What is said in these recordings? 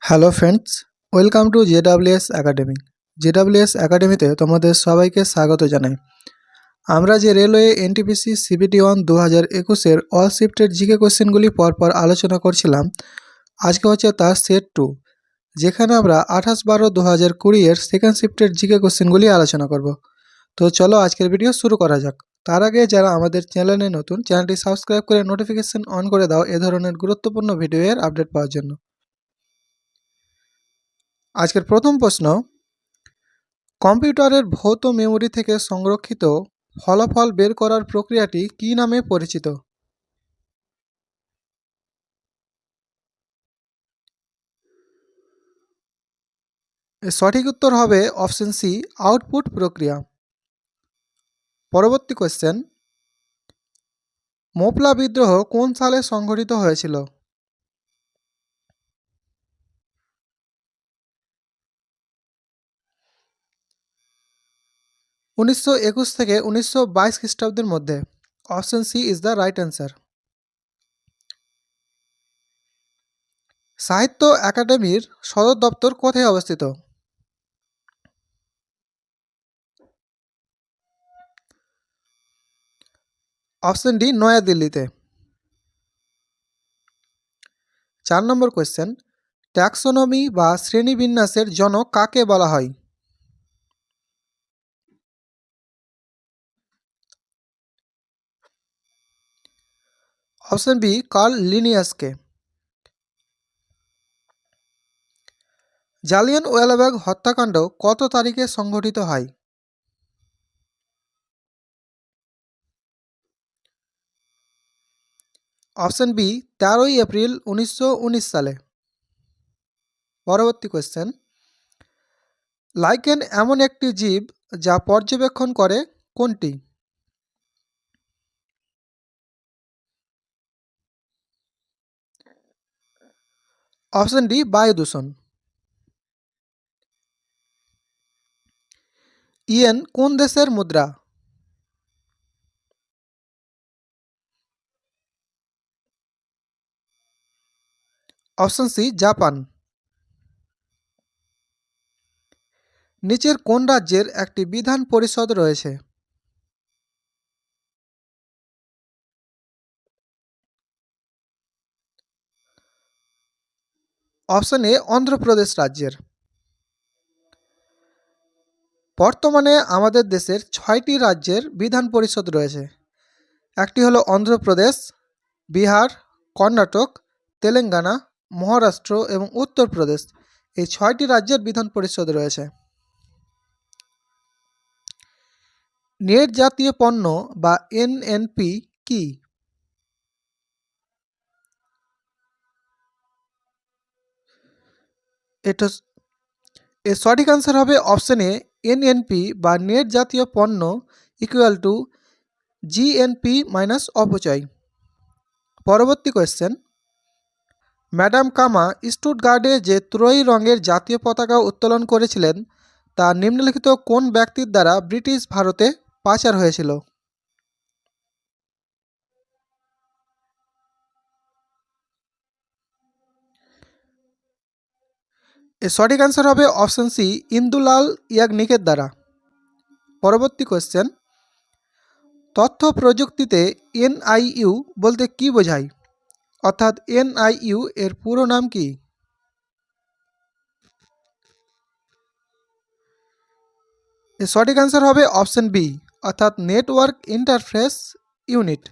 Hello friends, welcome to ZWS academy. ZWS একাডেমিতে তোমাদের সবাইকে স্বাগত জানাই। আমরা যে রেলওয়ে এনটিপিসি সিবিটি 1 2021-এর অল শিফটের জিকে কোশ্চেনগুলি পরপর আলোচনা করছিলাম, আজকে হচ্ছে তার সেট 2, যেখানে আমরা 28/12/2020-এর সেকেন্ড শিফটের জিকে কোশ্চেনগুলি আলোচনা করব। তো চলো আজকের ভিডিও শুরু করা যাক। তার আগে যারা আমাদের চ্যানেলে নতুন, চ্যানেলটি সাবস্ক্রাইব করে নোটিফিকেশন অন করে দাও এ ধরনের গুরুত্বপূর্ণ ভিডিওর আপডেট পাওয়ার জন্য। আজকের প্রথম প্রশ্ন, কম্পিউটারের ভৌত মেমরি থেকে সংরক্ষিত ফলাফল বের করার প্রক্রিয়াটি কী নামে পরিচিত? এর সঠিক উত্তর হবে অপশন সি, আউটপুট প্রক্রিয়া। পরবর্তী কোয়েশ্চেন, মোপলা বিদ্রোহ কোন সালে সংঘটিত হয়েছিল? উনিশশো থেকে 1922 খ্রিস্টাব্দের মধ্যে। Option C is the right answer. সাহিত্য একাডেমির সদর দপ্তর কোথায় অবস্থিত? অপশন ডি, নয়াদিল্লিতে। 4 নম্বর কোয়েশ্চেন, ট্যাক্সোনমি বা শ্রেণীবিন্যাসের জনক কাকে বলা হয়? অপশন বি, কার্ল লিনিয়াসকে। জালিয়ানওয়ালাবাগ হত্যাকাণ্ড কত তারিখে সংঘটিত হয়? অপশন বি, 13ই এপ্রিল 1919 সালে। পরবর্তী কোয়েশ্চেন, লাইকেন এমন একটি জীব যা পর্যবেক্ষণ করে কোনটি? অপশন ডি, বায়ু দূষণ। ইয়েন কোন দেশের মুদ্রা? Option C, Japan. নিচের কোন রাজ্যের একটি বিধান পরিষদ রয়েছে? অপশন এ, অন্ধ্রপ্রদেশ রাজ্যের। বর্তমানে আমাদের দেশের 6টি রাজ্যের বিধান পরিষদ রয়েছে। একটি হলো অন্ধ্রপ্রদেশ, বিহার, কর্ণাটক, তেলেঙ্গানা, মহারাষ্ট্র এবং উত্তরপ্রদেশ। এই 6টি রাজ্যের বিধান পরিষদ রয়েছে। নেট জাতীয় পণ্য বা এনএনপি কি? এটা এর সঠিক আনসার হবে অপশন এ, এনএনপি বা নেট জাতীয় পণ্য ইকুয়াল টু জিএনপি মাইনাস অপচয়। পরবর্তী কোয়েশ্চেন, ম্যাডাম কামা স্টুটগার্ডে যে ত্রয়ী রঙের জাতীয় পতাকা উত্তোলন করেছিলেন তা নিম্নলিখিত কোন ব্যক্তির দ্বারা ব্রিটিশ ভারতে পাচার হয়েছিল? এর সঠিক অ্যান্সার হবে অপশন সি, ইন্দুলাল ইয়াগনিকের দ্বারা। পরবর্তী কোয়েশ্চেন, তথ্য প্রযুক্তিতে এনআইইউ বলতে কি বোঝায়, অর্থাৎ এনআইইউ এর পুরো নাম কি? এর সঠিক অ্যান্সার হবে অপশন বি, অর্থাৎ নেটওয়ার্ক ইন্টারফেস ইউনিট।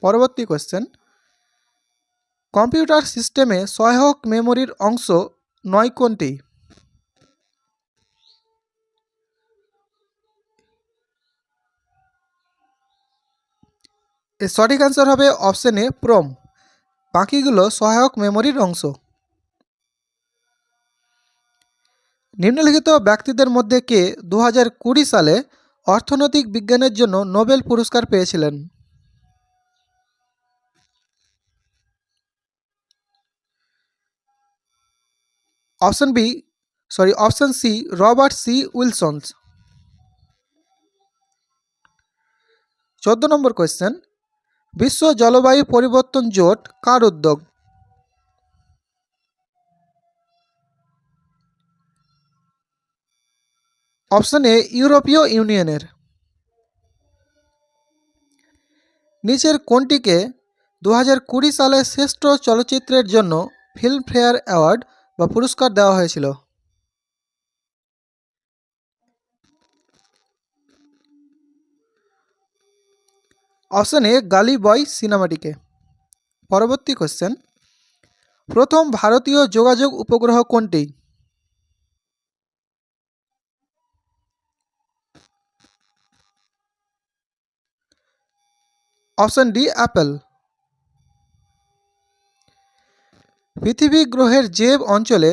পরবর্তী কোয়েশ্চেন, কম্পিউটার সিস্টেমে সহায়ক মেমোরির অংশ নয় কোনটি? এর সঠিক অ্যান্সার হবে অপশন এ, প্রোম। বাকিগুলো সহায়ক মেমোরির অংশ। নিম্নলিখিত ব্যক্তিদের মধ্যে কে 2020 সালে অর্থনৈতিক বিজ্ঞানের জন্য নোবেল পুরস্কার পেয়েছিলেন? Option C, Robert C Wilsons. 14 number question, বিশ্ব জলবায়ু পরিবর্তন জোট কার উদ্যোগ? অপশন এ ইউরোপীয় ইউনিয়নের। নিচের কোনটিকে 2020 সালে শ্রেষ্ঠ চলচ্চিত্রের জন্য ফিল্মফেয়ার অ্যাওয়ার্ড বা পুরস্কার দেওয়া হয়েছিল? অপশন এ গালি বয় সিনেমাটিকে। পরবর্তী কোশ্চেন, প্রথম ভারতীয় যোগাযোগ উপগ্রহ কোনটি? Option D Apple. পৃথিবী গ্রহের যে অঞ্চলে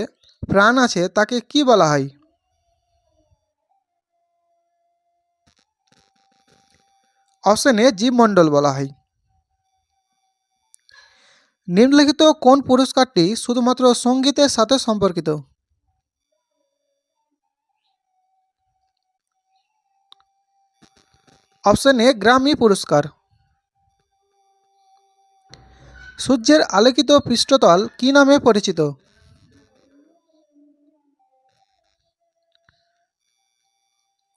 প্রাণ আছে তাকে কি বলা হয়? অপশন এ জীবমণ্ডল বলা হয়। নিম্নলিখিত কোন পুরস্কারটি শুধুমাত্র সঙ্গীতের সাথে সম্পর্কিত? অপশন এ গ্র্যামি পুরস্কার। সূর্যের আলোকিত পৃষ্ঠতল কি নামে পরিচিত?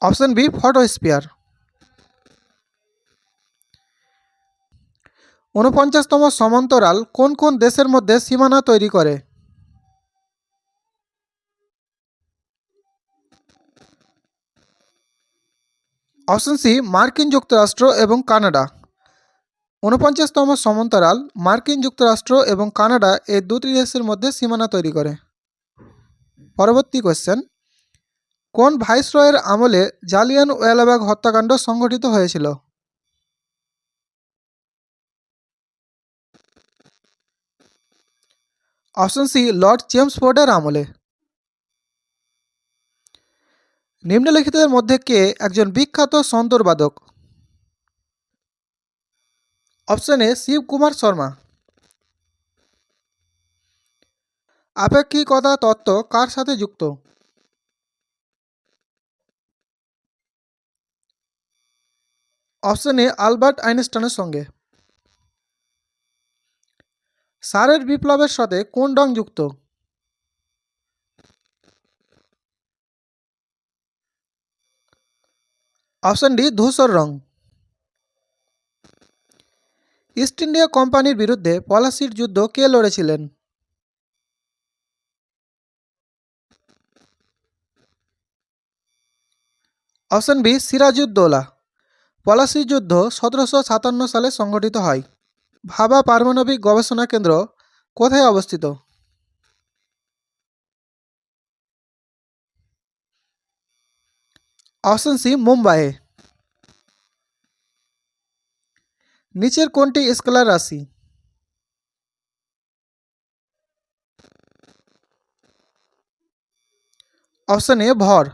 Option B photosphere. 49তম সমান্তরাল কোন কোন দেশের মধ্যে সীমানা তৈরি করে? অপশন সি মার্কিন যুক্তরাষ্ট্র এবং কানাডা। 49তম সমান্তরাল মার্কিন যুক্তরাষ্ট্র এবং কানাডা এই দুটি দেশের মধ্যে সীমানা তৈরি করে। পরবর্তী কোশ্চেন, কোন ভাইসরয়ের আমলে জালিয়ানওয়ালাবাগ হত্যাকাণ্ড সংঘটিত হয়েছিল? অপশন সি লর্ড চেমসফোর্ডের আমলে। নিম্নলিখিতদের মধ্যে কে একজন বিখ্যাত সন্তরবাদক? Option A Shiv Kumar Sharma. আপেক্ষিকতা তত্ত্ব কার সাথে যুক্ত? অপশন এ আলবার্ট আইনস্টাইনের সঙ্গে। সারের বিপ্লবের সাথে কোন রং যুক্ত? অপশন ডি ধূসর রং। ইস্ট ইন্ডিয়া কোম্পানির বিরুদ্ধে পলাশির যুদ্ধ কে লড়েছিলেন? Option B Siraj ud Daulah. পলাশির যুদ্ধ 1757 সালে সংঘটিত হয়। ভাবা পারমাণবিক গবেষণা কেন্দ্র কোথায় অবস্থিত? অপশন সি মুম্বাইয়ে। নিচের কোনটি স্কেলার রাশি? অপশন এ ভর।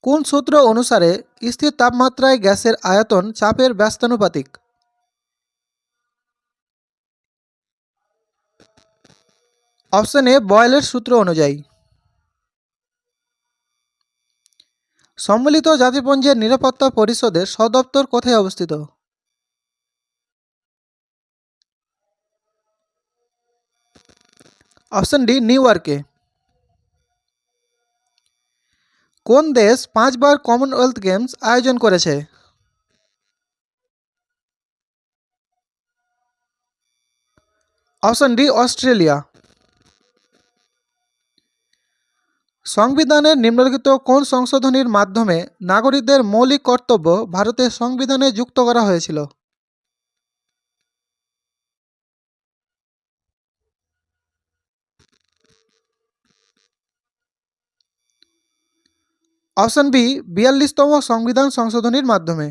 কোন সূত্র অনুসারে স্থির তাপমাত্রায় গ্যাসের আয়তন চাপের ব্যস্তানুপাতিক? অপশন এ বয়েলের সূত্র অনুযায়ী। সম্মিলিত জাতিপুঞ্জের নিরাপত্তা পরিষদের সদপ্তর কোথায় অবস্থিত? অপশন ডি নিউ ইয়র্কে। কোন দেশ 5বার কমনওয়েলথ গেমস আয়োজন করেছে? Option D Australia. সংবিধানের নিম্নলিখিত কোন সংশোধনীর মাধ্যমে নাগরিকদের মৌলিক কর্তব্য ভারতের সংবিধানে যুক্ত করা হয়েছিল? অপশন বি 42তম সংবিধান সংশোধনীর মাধ্যমে।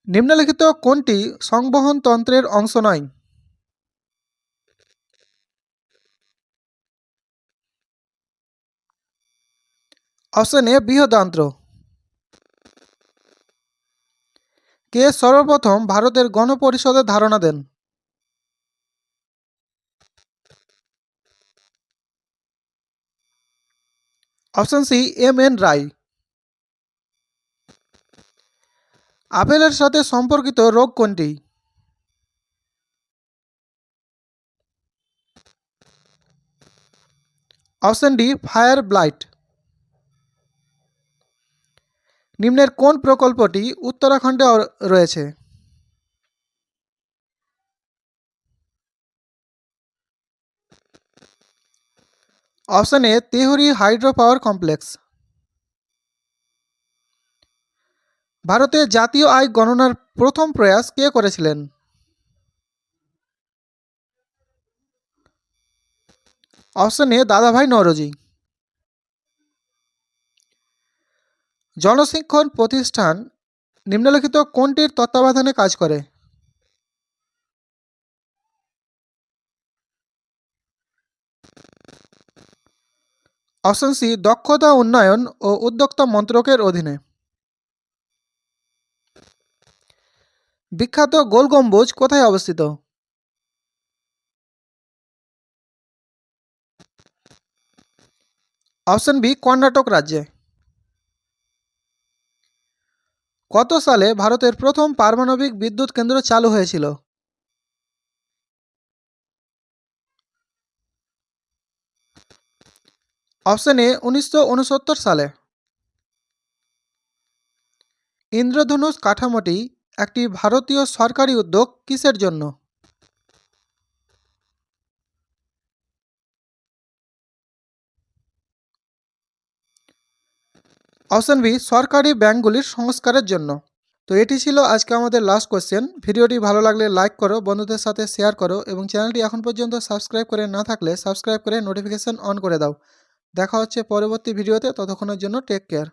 নিম্নলিখিত কোনটি সংবহনতন্ত্রের অংশ নয়? Option A বৃহদান্ত্র। কে সর্বপ্রথম ভারতের গণপরিষদের ধারণা দেন? Option C M N Roy. আপেলের সাথে সম্পর্কিত রোগ কোনটি? Option D fire blight. নিম্নের কোন প্রকল্পটি উত্তরাখণ্ডে রয়েছে? Option A Tehri hydro power complex. ভারতে জাতীয় আয় গণনার প্রথম প্রয়াস কে করেছিলেন? অপশন এ দাদাভাই নওরোজি। জনশিক্ষণ প্রতিষ্ঠান নিম্নলিখিত কোনটির তত্ত্বাবধানে কাজ করে? অপশন সি দক্ষতা উন্নয়ন ও উদ্যোক্তা মন্ত্রকের অধীনে। বিখ্যাত গোল গম্বুজ কোথায় অবস্থিত? অপশন বি কর্ণাটক রাজ্যে। কত সালে ভারতের প্রথম পারমাণবিক বিদ্যুৎ কেন্দ্র চালু হয়েছিল? অপশন এ 1969 সালে। ইন্দ্রধনুষ কাঠামোটি একটি ভারতীয় সরকারি উদ্যোগ কিসের জন্য? অপশন বি সরকারি ব্যাংকগুলির সংস্কারের জন্য। তো এটি ছিল আজকে আমাদের লাস্ট কোশ্চেন। ভিডিওটি ভালো লাগলে লাইক করো, বন্ধুদের সাথে শেয়ার করো এবং চ্যানেলটি এখন পর্যন্ত সাবস্ক্রাইব করে না থাকলে সাবস্ক্রাইব করে নোটিফিকেশন অন করে দাও। দেখা হচ্ছে পরবর্তী ভিডিওতে, ততক্ষণের জন্য টেক কেয়ার।